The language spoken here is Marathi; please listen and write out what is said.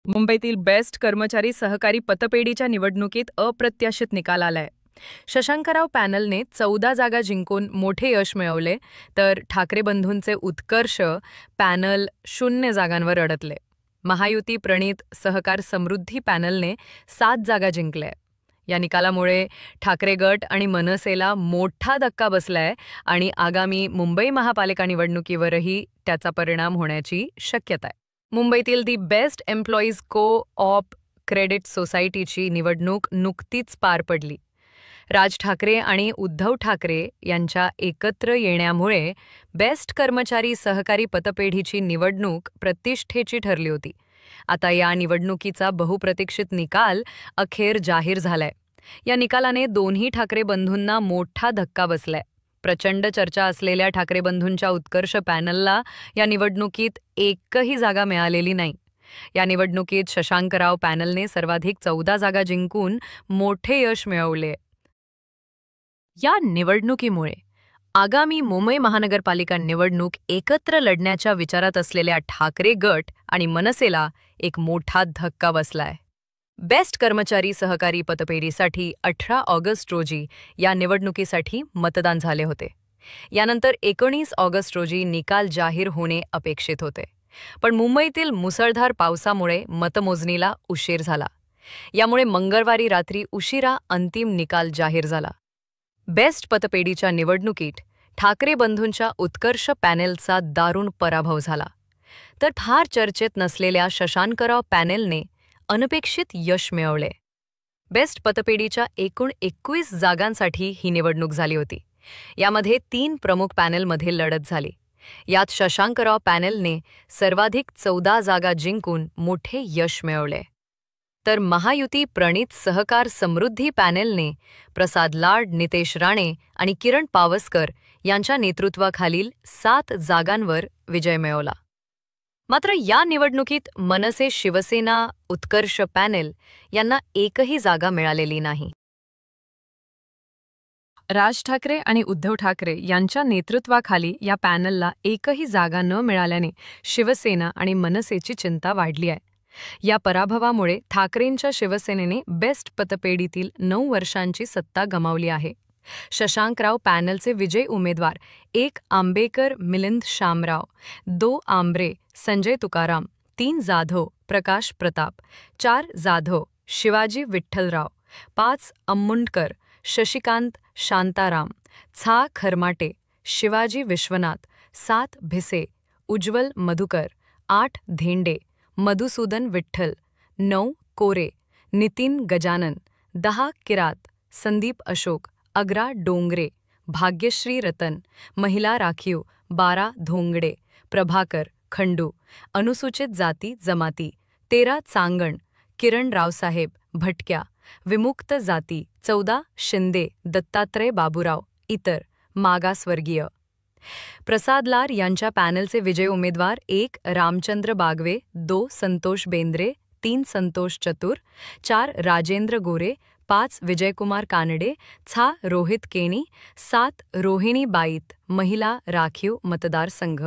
मुंबईतील बेस्ट कर्मचारी सहकारी पतपेढीच्या निवडणुकीत अप्रत्याशित निकाल आलाय. शशांकराव पॅनलने 14 जागा जिंकून मोठे यश मिळवले, तर ठाकरे बंधूंचे उत्कर्ष पॅनल 0 जागांवर अडकले. महायुती प्रणित सहकार समृद्धी पॅनलने 7 जागा जिंकल्या. या निकालामुळे ठाकरे गट आणि मनसेला मोठा धक्का बसलाय आणि आगामी मुंबई महापालिका निवडणुकीवरही त्याचा परिणाम होण्याची शक्यता आहे. मुंबईतील दी बेस्ट एम्प्लॉईज को ऑप क्रेडिट सोसायटीची निवडणूक नुकतीच पार पडली. राज ठाकरे आणि उद्धव ठाकरे यांच्या एकत्र येण्यामुळे बेस्ट कर्मचारी सहकारी पतपेढीची निवडणूक प्रतिष्ठेची ठरली होती. आता या निवडणुकीचा बहुप्रतीक्षित निकाल अखेर जाहीर झालाय. या निकालाने दोन्ही ठाकरे बंधूंना मोठा धक्का बसलाय. प्रचंड चर्चा असलेल्या ठाकरे बंधूंच्या उत्कर्ष पॅनलला या निवडणुकीत एकही जागा मिळालेली नाही. या निवडणुकीत शशांकराव पॅनलने सर्वाधिक 14 जागा जिंकून मोठे यश मिळवले. या निवडणुकीमुळे आगामी मुंबई महानगरपालिका निवडणूक एकत्र लढण्याच्या विचारात असलेल्या ठाकरे गट आणि मनसेला एक मोठा धक्का बसलाय. बेस्ट कर्मचारी सहकारी पतपेढीसाठी 18 ऑगस्ट रोजी या निवडणुकीसाठी मतदान झाले होते. यानंतर 19 ऑगस्ट रोजी निकाल जाहीर होणे अपेक्षित होते. पण मुंबईतील मुसळधार पावसामुळे मतमोजणीला उशीर झाला. यामुळे मंगळवारी रात्री उशिरा अंतिम निकाल जाहीर झाला. बेस्ट पतपेढीच्या निवडणुकीत ठाकरे बंधूंच्या उत्कर्ष पॅनेलचा दारुण पराभव झाला. तर फार चर्चेत नसलेल्या शशांकराव पॅनेलने अनपेक्षित यश मिळवले. बेस्ट पतपेढीच्या एकूण 21 जागांसाठी ही निवडणूक झाली होती. यामध्ये 3 प्रमुख पॅनेलमध्ये लढत झाली. यात शशांकराव पॅनेलने सर्वाधिक 14 जागा जिंकून मोठे यश मिळवले. तर महायुती प्रणित सहकार समृद्धी पॅनेलने प्रसाद लाड, नितेश राणे आणि किरण पावसकर यांच्या नेतृत्वाखालील 7 जागांवर विजय मिळवला. मात्र या निवडणुकीत मनसे, शिवसेना, उत्कर्ष पॅनेल यांना एकही जागा मिळालेली नाही. राज ठाकरे आणि उद्धव ठाकरे यांच्या नेतृत्वाखाली या पॅनलला एकही जागा न मिळाल्याने शिवसेना आणि मनसेची चिंता वाढली आहे. या पराभवामुळे ठाकरेंच्या शिवसेनेने बेस्ट पतपेढीतील 9 वर्षांची सत्ता गमावली आहे. शशांकराव पॅनलचे विजयी उमेदवार 1 आंबेकर मिलिंद शामराव, 2 आंब्रे संजय तुकाराम, 3 जाधव प्रकाश प्रताप, 4 जाधव शिवाजी विठ्ठलराव, 5 अम्मुंडकर शशिकांत शांताराम, 6 खरमाटे शिवाजी विश्वनाथ, 7 भिसे उज्ज्वल मधुकर, 8 धेंडे मधुसूदन विठ्ठल, 9 कोरे नितीन गजानन, 10 किरात संदीप अशोक, 11 डोंगरे भाग्यश्री रतन, महिला राखीव 12 धोंगडे प्रभाकर खंडू, अनुसूचित जाती जमाती 13 चांगण किरण रावसाहेब भटक्या, विमुक्त जाती 14 शिंदे दत्तात्रय बाबूराव, इतर मागासवर्गीय. प्रसाद लाड यांच्या पॅनलचे विजयी उमेदवार 1 रामचंद्र बागवे, 2 संतोष बेंद्रे, 3 संतोष चतुर, 4 राजेंद्र गोरे, 5 विजयकुमार कानडे, 6 रोहित केणी, 7 रोहिणी बाईत महिला राखीव मतदारसंघ.